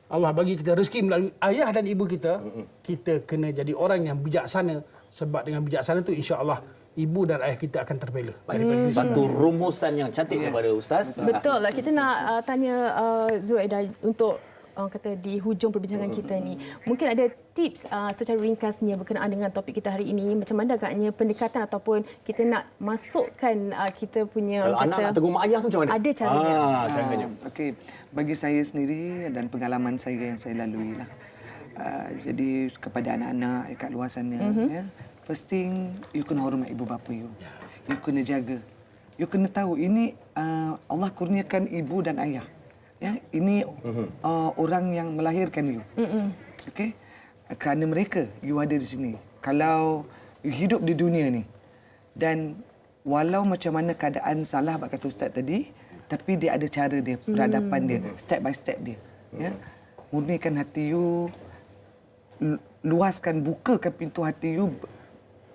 Speaker 12: Allah bagi kita rezeki melalui ayah dan ibu kita. Kita kena jadi orang yang bijaksana. Sebab dengan bijaksana tu insya-Allah ibu dan ayah kita akan terbela.
Speaker 6: Satu rumusan yang cantik daripada Ustaz.
Speaker 7: Betul lah. Kita nak tanya Zuaidah untuk kata di hujung perbincangan kita ni. Mungkin ada tips secara ringkasnya berkenaan dengan topik kita hari ini. Macam mana agaknya pendekatan ataupun kita nak masukkan kita punya...
Speaker 6: Kalau anak nak tegur mak ayah tu macam mana?
Speaker 7: Ada caranya.
Speaker 6: Caranya.
Speaker 13: Okey, bagi saya sendiri dan pengalaman saya yang saya lalui lah. Jadi kepada anak-anak kat luar sana, ya, first thing, you kena hormat ibu bapa you. You kena jaga. You kena tahu ini Allah kurniakan ibu dan ayah. Ya, ini orang yang melahirkan you. Okey? Kerana mereka you ada di sini. Kalau you hidup di dunia ni dan walau macam mana keadaan salah bab kata ustaz tadi, tapi dia ada cara dia, peradaban dia, step by step dia. Ya. Murnikan hati you, luaskan, bukakan pintu hati you,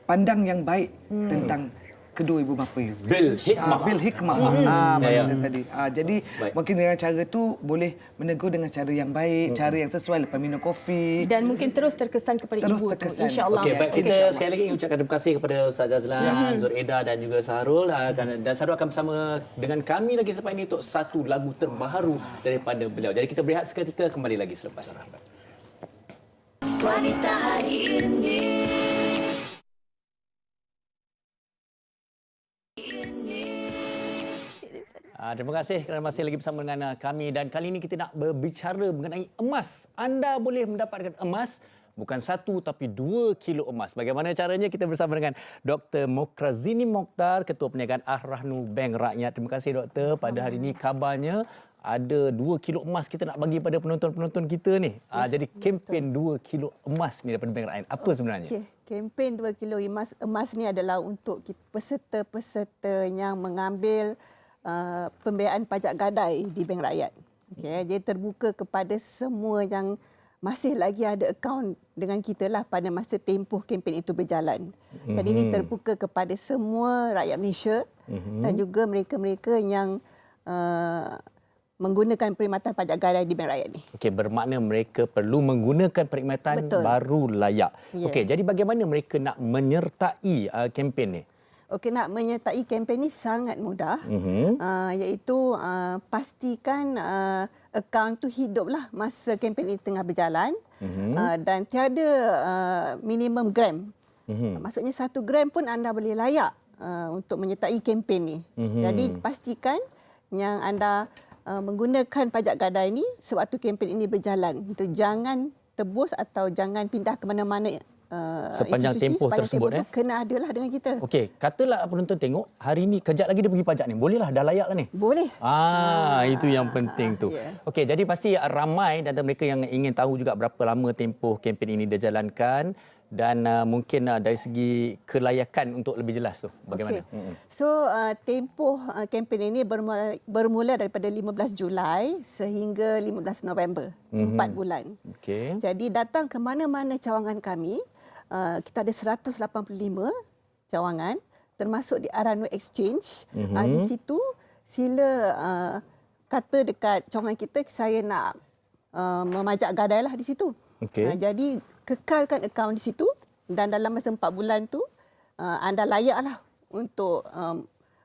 Speaker 13: pandang yang baik tentang kedua ibu bapa you.
Speaker 6: Bil hikmah.
Speaker 13: Bil hikmah. Tadi. Jadi mungkin dengan cara tu boleh menegur dengan cara yang baik, cara yang sesuai lepas minum kopi.
Speaker 7: Dan mungkin terus terkesan kepada ibu tu. InsyaAllah.
Speaker 6: Okey, baik, kita sekali lagi ucapkan terima kasih kepada Ustaz Jazlan, Zuaidah dan juga Saharul. Dan Saharul akan bersama dengan kami lagi selepas ini untuk satu lagu terbaru daripada beliau. Jadi kita berehat seketika, kembali lagi selepas ini.
Speaker 1: Wanita hari ini.
Speaker 6: Terima kasih kerana masih lagi bersama dengan kami dan kali ini kita nak berbicara mengenai emas. Anda boleh mendapatkan emas bukan 1 tapi 2 kilo emas. Bagaimana caranya? Kita bersama dengan Dr. Mokrazini Mokhtar, Ketua Perniagaan Al-Rahnu Bank Rakyat. Terima kasih Doktor. Pada hari ini kabarnya ada 2 kilo emas kita nak bagi pada penonton-penonton kita ni. Jadi kempen 2 kilo emas ni daripada Bank Rakyat. Apa sebenarnya?
Speaker 15: Kempen 2 kilo emas ni adalah untuk peserta-peserta yang mengambil pembiayaan pajak gadai di Bank Rakyat. Dia terbuka kepada semua yang masih lagi ada akaun dengan kita lah pada masa tempoh kempen itu berjalan. Jadi ini terbuka kepada semua rakyat Malaysia dan juga mereka-mereka yang menggunakan perkhidmatan pajak gadai di Bank Rakyat ni.
Speaker 6: Okey, bermakna mereka perlu menggunakan perkhidmatan baru layak.
Speaker 15: Ya.
Speaker 6: Okey, jadi bagaimana mereka nak menyertai kempen ni?
Speaker 15: Okey, nak menyertai kempen ni sangat mudah. Iaitu pastikan akaun tu hiduplah masa kempen ini tengah berjalan dan tiada minimum gram. Maksudnya 1 gram pun anda boleh layak untuk menyertai kempen ni. Jadi pastikan yang anda menggunakan pajak gadai ni sewaktu kempen ini berjalan. Untuk jangan tebus atau jangan pindah ke mana-mana
Speaker 6: sepanjang tempoh tersebut
Speaker 15: kena adalah dengan kita.
Speaker 6: Okey, katalah penonton tengok hari ni kejap lagi dia pergi pajak ni. Bolehlah, dah layak lah ni.
Speaker 15: Boleh.
Speaker 6: Itu yang penting tu. Okey, jadi pasti ramai dan mereka yang ingin tahu juga berapa lama tempoh kempen ini dijalankan dan mungkin dari segi kelayakan untuk lebih jelas tu bagaimana?
Speaker 15: So tempoh kempen ini bermula daripada 15 Julai sehingga 15 November, 4 bulan. Jadi datang ke mana-mana cawangan kami, kita ada 185 cawangan termasuk di Aranui Exchange. Di situ sila kata dekat cawangan kita, saya nak memajak gadai lah di situ. Jadi kekalkan akaun di situ dan dalam masa 4 bulan tu anda layaklah untuk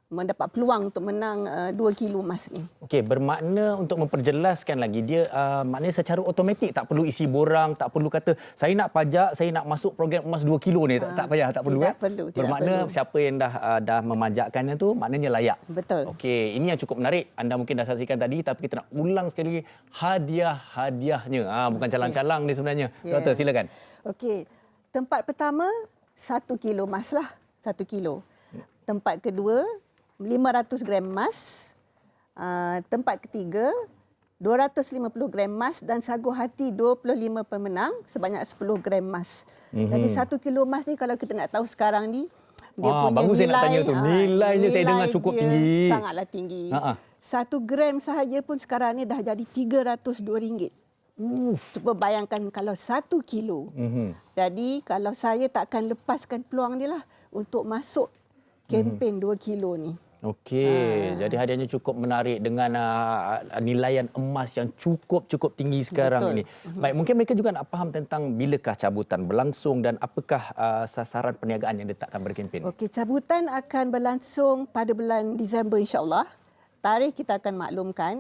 Speaker 15: mendapat peluang untuk menang 2 kilo emas ni.
Speaker 6: Okey, bermakna untuk memperjelaskan lagi dia maknanya secara automatik tak perlu isi borang, tak perlu kata saya nak pajak, saya nak masuk program emas 2 kilo ni, tak payah, tak perlu. Bermakna siapa yang dah memajakkannya tu maknanya layak.
Speaker 15: Betul.
Speaker 6: Okey, ini yang cukup menarik. Anda mungkin dah saksikan tadi tapi kita nak ulang sekali lagi hadiahnya. Bukan calang-calang ni sebenarnya. Doktor, silakan.
Speaker 15: Okey. Tempat pertama 1 kilo emas lah, 1 kilo. Tempat kedua 500 gram emas. Tempat ketiga 250 gram emas dan sagu hati 25 pemenang sebanyak 10 gram emas. Jadi 1 kilo emas ni kalau kita nak tahu sekarang ni dia punya
Speaker 6: bagus
Speaker 15: nilai,
Speaker 6: saya nak tanya tu. Nilainya saya dengar cukup tinggi.
Speaker 15: Sangatlah tinggi. 1 gram sahaja pun sekarang ni dah jadi RM302. Cuba bayangkan kalau 1 kilo. Jadi kalau saya tak akan lepaskan peluang ni lah untuk masuk kempen 2 kilo ni.
Speaker 6: Okey, jadi hadiahnya cukup menarik dengan nilaian emas yang cukup tinggi sekarang ini. Baik, mungkin mereka juga nak faham tentang bilakah cabutan berlangsung dan apakah sasaran perniagaan yang diletakkan pada kempen.
Speaker 15: Okey, cabutan akan berlangsung pada bulan Disember insya-Allah. Tarikh kita akan maklumkan.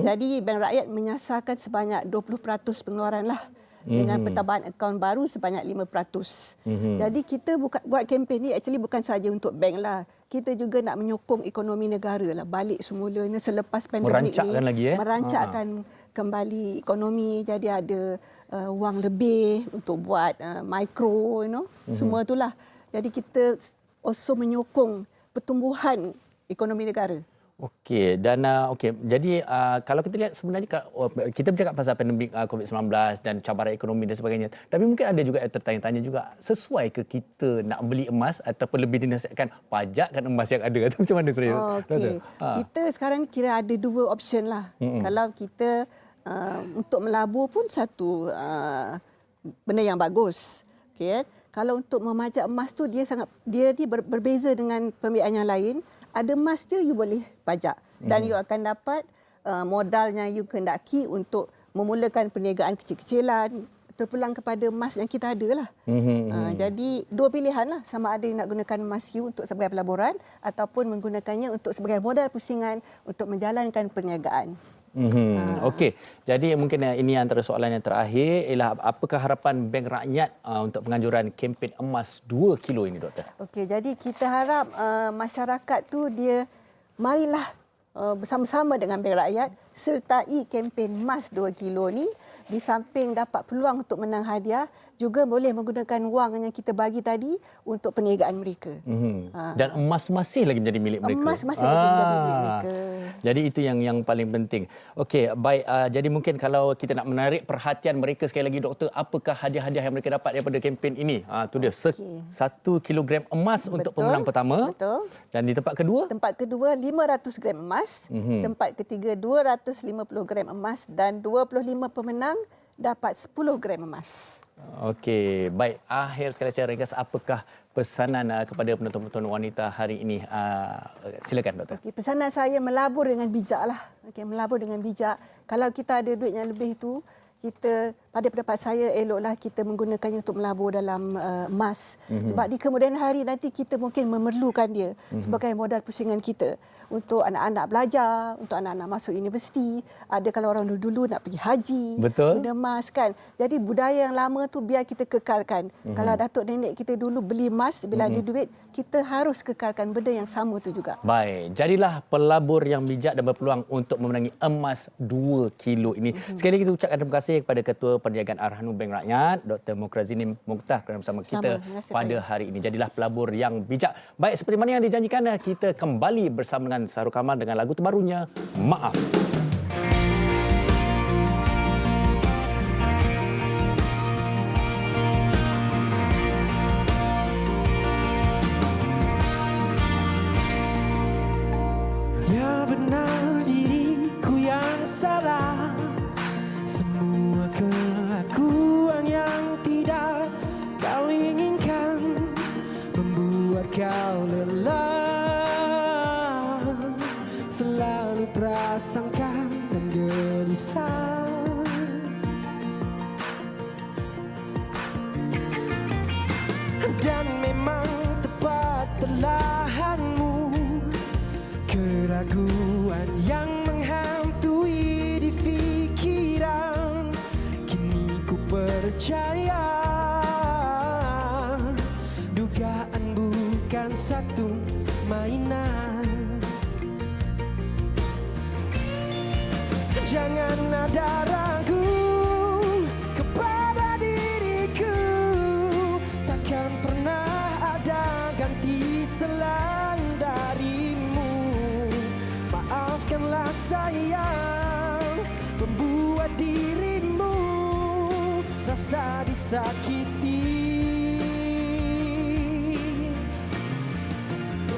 Speaker 15: Jadi Bank Rakyat menyasarkan sebanyak 20% pengeluaran lah. Dengan pertambahan akaun baru sebanyak 5%. Jadi kita buat kempen ni actually bukan saja untuk bank lah. Kita juga nak menyokong ekonomi negara lah balik semulanya selepas pandemik
Speaker 6: merancakkan
Speaker 15: ni.
Speaker 6: Lagi,
Speaker 15: merancakkan kembali ekonomi, jadi ada wang lebih untuk buat mikro, semua itulah. Jadi kita also menyokong pertumbuhan ekonomi negara.
Speaker 6: Okey, dan jadi kalau kita lihat sebenarnya kita bercakap pasal pandemik COVID-19 dan cabaran ekonomi dan sebagainya. Tapi mungkin ada juga yang tertanya-tanya juga, sesuai ke kita nak beli emas ataupun lebih dinasihatkan pajakkan emas yang ada atau macam mana sebenarnya?
Speaker 15: Okey. Kita sekarang kira ada 2 option lah. Kalau kita untuk melabur pun satu benda yang bagus. Okey. Kalau untuk memajak emas tu dia berbeza dengan pembiayaan yang lain. Ada emas dia you boleh pajak dan you akan dapat modalnya you kendaki untuk memulakan perniagaan kecil-kecilan terpulang kepada emas yang kita ada lah. Jadi 2 pilihan lah, sama ada nak gunakan emas you untuk sebagai pelaburan ataupun menggunakannya untuk sebagai modal pusingan untuk menjalankan perniagaan.
Speaker 6: Okey, jadi mungkin ini antara soalan yang terakhir ialah apakah harapan Bank Rakyat untuk penganjuran kempen emas 2 kilo ini, Doktor?
Speaker 15: Okey, jadi kita harap masyarakat tu dia marilah bersama-sama dengan Bank Rakyat sertai kempen emas 2 kilo ni. Di samping dapat peluang untuk menang hadiah, juga boleh menggunakan wang yang kita bagi tadi untuk perniagaan mereka.
Speaker 6: Dan emas masih lagi menjadi milik mereka.
Speaker 15: Emas masih lagi menjadi milik mereka.
Speaker 6: Jadi itu yang paling penting. Okey, baik. Jadi mungkin kalau kita nak menarik perhatian mereka sekali lagi, Doktor, apakah hadiah-hadiah yang mereka dapat daripada kempen ini? Itu dia, 1 kilogram emas untuk pemenang pertama.
Speaker 15: Betul.
Speaker 6: Dan di tempat kedua?
Speaker 15: Tempat kedua 500 gram emas. Tempat ketiga 250 gram emas dan 25 pemenang dapat 10 gram emas.
Speaker 6: Okey, baik. Akhir sekali saya ringkas, apakah pesanan kepada penonton-penonton wanita hari ini? Silakan doktor.
Speaker 15: Okay, pesanan saya melabur dengan bijaklah. Okey, melabur dengan bijak. Kalau kita ada duit yang lebih tu, kita pada pendapat saya eloklah kita menggunakannya untuk melabur dalam emas. Sebab di kemudian hari nanti kita mungkin memerlukan dia sebagai modal pusingan kita untuk anak-anak belajar, untuk anak-anak masuk universiti. Ada kalau orang dulu-dulu nak pergi haji, guna emas kan. Jadi budaya yang lama tu biar kita kekalkan. Kalau datuk nenek kita dulu beli emas, bila ada duit, kita harus kekalkan benda yang sama tu juga.
Speaker 6: Baik, jadilah pelabur yang bijak dan berpeluang untuk memenangi emas 2 kilo ini. Sekali lagi kita ucapkan terima kasih kepada Ketua Perniagaan Arhanu Bank Rakyat, Dr. Mukrazini Mukhtar kerana bersama kita pada hari ini. Jadilah pelabur yang bijak. Baik, seperti mana yang dijanjikan, kita kembali bersama dengan Sahrul Kamal dengan lagu terbarunya, Maaf.
Speaker 16: Ya benar diriku yang salah, semua kelakuan yang tidak kau inginkan membuat kau lelah, selalu prasangka dan gelisah. Dan memang tepat perlahanmu, keraguan yang menghantui di fikiran, kini ku percaya dugaan bukan satu mainan. Jangan ada ragu kepada diriku, takkan pernah ada ganti selain darimu. Maafkanlah sayang, membuat dirimu rasa disakiti.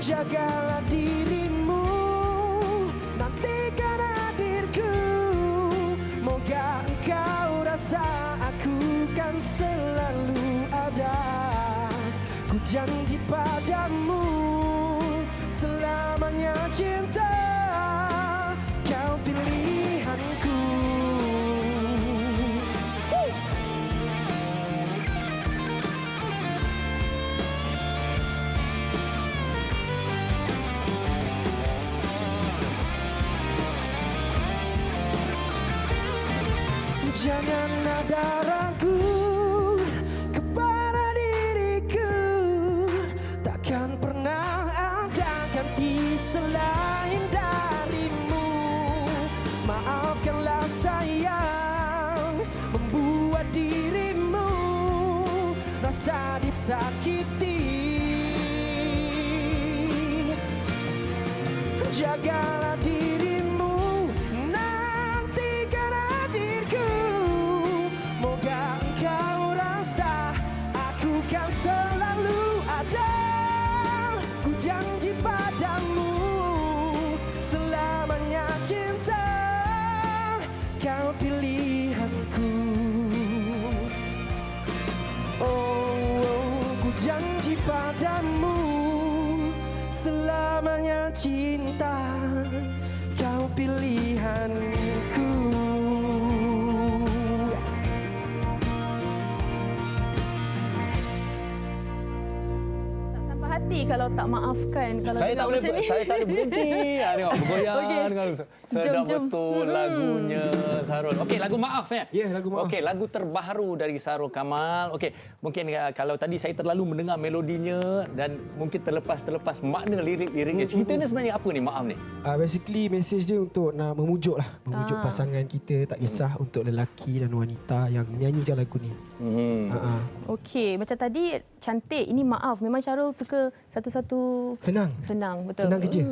Speaker 16: Jagalah dirimu, nantikan hadirku. Moga engkau rasa aku kan selalu ada. Ku janji padamu, selamanya cinta, kau pilihanku. Jangan ada ragu kepada diriku, takkan pernah ada ganti selain darimu. Maafkanlah sayang, membuat dirimu rasa disakiti. Jagalah dirimu, nantikan hadirku. Moga engkau rasa aku kan selalu ada. Ku janji padamu, selamanya cinta, kau pilihanku. Oh, ku janji padamu, selamanya cinta, kau pilihanku.
Speaker 7: Tak sampai hati kalau tak maafkan. Kalau
Speaker 6: Saya tak boleh,
Speaker 7: macam ni.
Speaker 6: saya tak boleh berhenti. Tengok bergoyang
Speaker 7: Okey.
Speaker 6: dengan sedap
Speaker 7: Jom.
Speaker 6: betul lagunya Sahrul. Okey, lagu Maaf ya.
Speaker 2: Ya, lagu Maaf.
Speaker 6: Okey, lagu terbaru dari Sahrul Kamal. Okey, mungkin kalau tadi saya terlalu mendengar melodinya dan mungkin terlepas makna lirik-liriknya. Ceritanya sebenarnya apa ni Maaf ni?
Speaker 2: Basically message dia untuk nak memujuk pasangan kita, tak kisah untuk lelaki dan wanita yang menyanyikan lagu ni.
Speaker 7: Okey, macam tadi cantik, ini Maaf. Memang Syarul suka satu-satu. Senang, betul.
Speaker 2: Senang kerja.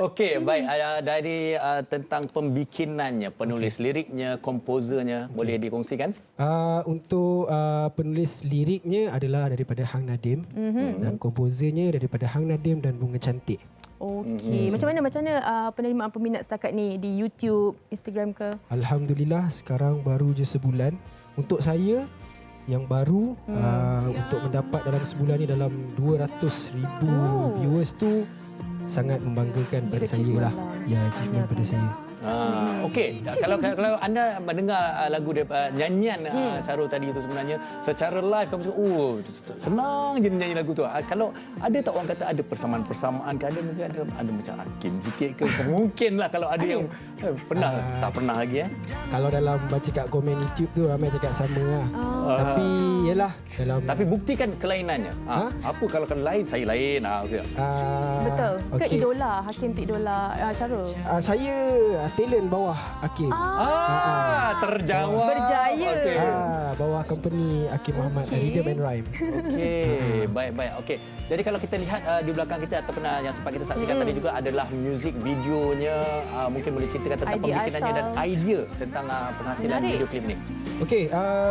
Speaker 6: Okey, baik. Dari tentang pembikinannya, penulis liriknya, komposernya, boleh dikongsikan?
Speaker 2: Untuk penulis liriknya adalah daripada Hang Nadim dan komposernya daripada Hang Nadim dan Bunga Cantik.
Speaker 7: Okey. Macam mana penerimaan peminat setakat ni di YouTube, Instagram ke?
Speaker 16: Alhamdulillah sekarang baru je sebulan. Untuk saya yang baru untuk mendapat dalam sebulan ni dalam 200,000 viewers tu sangat membanggakan pada saya lah. Ya, achievement pada saya.
Speaker 6: Okey, kalau anda mendengar lagu nyanyian Syarul tadi itu sebenarnya secara live kamu senang je nyanyi lagu tu. Kalau ada tak orang kata ada persamaan-persamaan ke, ada mungkin ada macam Hakim sikit ke? Mungkinlah kalau ada yang pernah tak pernah lagi
Speaker 16: Kalau dalam baca kat komen YouTube tu ramai cakap sama lah. Tapi yalah dalam
Speaker 6: tapi buktikan kelainannya. Apa kalau lain saya lain
Speaker 7: Betul. Ke idola Hakim tu idola Syarul?
Speaker 16: Saya talent bawah Hakim.
Speaker 6: Terjawab.
Speaker 7: Berjaya.
Speaker 16: Bawah company Hakim Muhammad Rhythm and Rhyme.
Speaker 6: Okey, baik. Okey. Jadi kalau kita lihat di belakang kita ataupun yang sempat kita saksikan tadi juga adalah music videonya. Mungkin boleh ceritakan tentang pembikinannya dan idea tentang penghasilan video klip ni.
Speaker 16: Okey,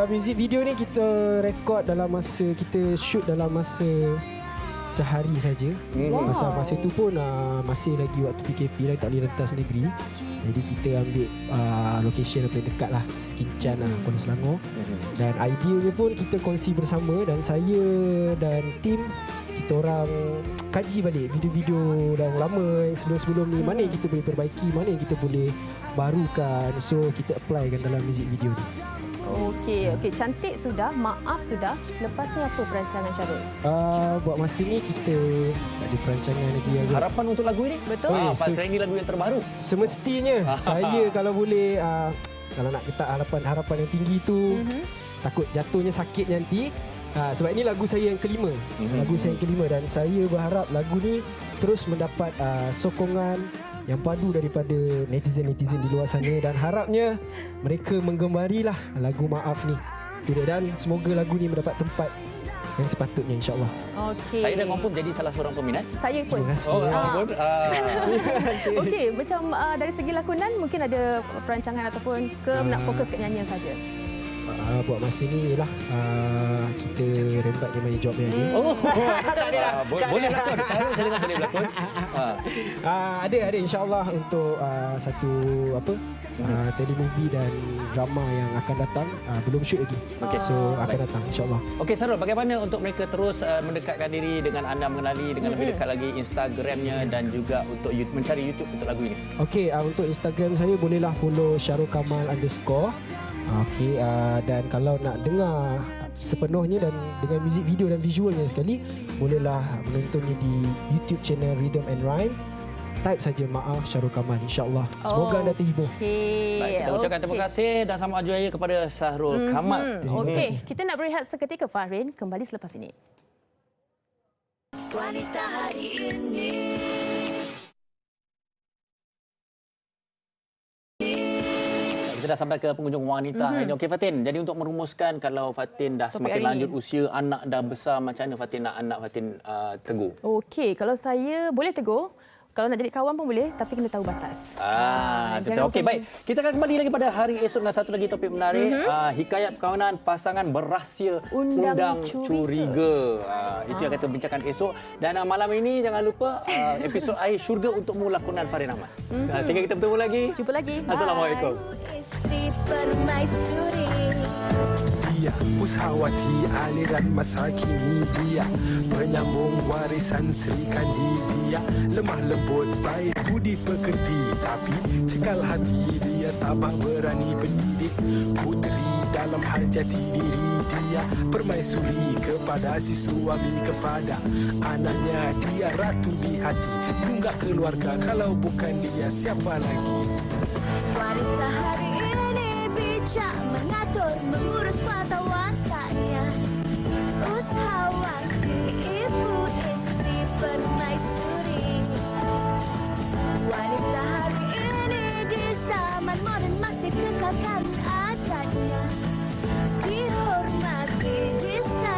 Speaker 16: music video ni kita rekod dalam masa, kita shoot dalam masa sehari saja. Pasal masa tu pun masih lagi waktu PKP lagi, tak boleh rentas negeri. Jadi kita ambil location yang paling dekat lah, Sekincan Kuala Selangor. Dan ideanya pun kita kongsi bersama dan saya dan tim kita orang kaji balik video-video yang lama yang sebelum-sebelum ni, mana yang kita boleh perbaiki, mana yang kita boleh barukan. So kita applykan dalam music video ni.
Speaker 7: Okey, cantik sudah, maaf sudah. Selepas ni apa perancangan Syarul?
Speaker 16: Buat masa ni kita tak ada perancangan lagi.
Speaker 6: Harapan untuk lagu ini?
Speaker 7: Betul.
Speaker 6: Kerana ini lagu yang terbaru.
Speaker 16: Semestinya saya kalau boleh, kalau nak letak harapan yang tinggi tu, takut jatuhnya sakit nanti. Sebab ini lagu saya yang kelima. Lagu saya yang kelima dan saya berharap lagu ni terus mendapat sokongan yang padu daripada netizen-netizen di luar sana dan harapnya mereka menggemarilah lagu Maaf ni. Dan semoga lagu ni mendapat tempat yang sepatutnya, insya-Allah.
Speaker 7: Okey.
Speaker 6: Saya dah confirm jadi salah seorang peminat.
Speaker 7: Saya pun.
Speaker 16: Terima kasih.
Speaker 7: Okey, macam dari segi lakonan mungkin ada perancangan ataupun nak fokus kat nyanyian saja.
Speaker 16: Buat masa ni lah kita rembat dia punya job yang ni.
Speaker 7: Tak ada dah.
Speaker 6: Boleh lakon. Saya dengar boleh lakon.
Speaker 16: Ada insya-Allah untuk satu telemovie dan drama yang akan datang. Belum shoot lagi. So akan datang insya-Allah.
Speaker 6: Okey Syarul, bagaimana untuk mereka terus mendekatkan diri dengan anda, mengenali dengan lebih dekat lagi Instagramnya dan juga untuk mencari YouTube untuk lagu ini?
Speaker 16: Okey, untuk Instagram saya bolehlah follow @syarulkamal_. Okey, dan kalau nak dengar sepenuhnya dan dengan muzik video dan visualnya sekali, bolehlah menontonnya di YouTube channel Rhythm and Rhyme. Type saja Maaf Syarul Kamal, insya-Allah. Semoga anda terhibur.
Speaker 6: Baik, kita ucapkan terima kasih dan selamat jaya kepada Syarul Kamal.
Speaker 7: Okey, kita nak berehat seketika Fahrin, kembali selepas ini.
Speaker 1: Wanita hari ini.
Speaker 6: Kita dah sampai ke penghujung wanita hari ini. Okey Fatin, jadi untuk merumuskan kalau Fatin dah semakin lanjut usia, anak dah besar, macam mana Fatin nak anak Fatin tegur?
Speaker 7: Okey, kalau saya boleh tegur, kalau nak jadi kawan pun boleh, tapi kena tahu batas.
Speaker 6: Betul. Okey, baik. Kita akan kembali lagi pada hari esok dengan satu lagi topik menarik. Hikayat perkahwinan pasangan berrahsia undang curiga. Itu yang kita bincangkan esok. Dan malam ini jangan lupa episod Air Syurga untuk lakonan Farin Ahmad. Sehingga kita bertemu lagi.
Speaker 7: Jumpa lagi.
Speaker 6: Assalamualaikum.
Speaker 16: Dia Pusawati aliran masa kini, dia penyambung warisan Sri Kandi. Dia lemah lembut baik budi pekerti, tapi cekal hati dia tabah berani pendidik puteri dalam hal jati diri. Dia permaisuri kepada si suami, kepada anaknya dia ratu di hati. Tunggak keluarga, kalau bukan dia siapa lagi?
Speaker 1: Wanita hari ini bijak mengatur, mengurus mata wataknya. Ushawati ibu istri permaisuri. Wanita hari ini di zaman modern masih kekalkan adatnya. Dihormati di sana.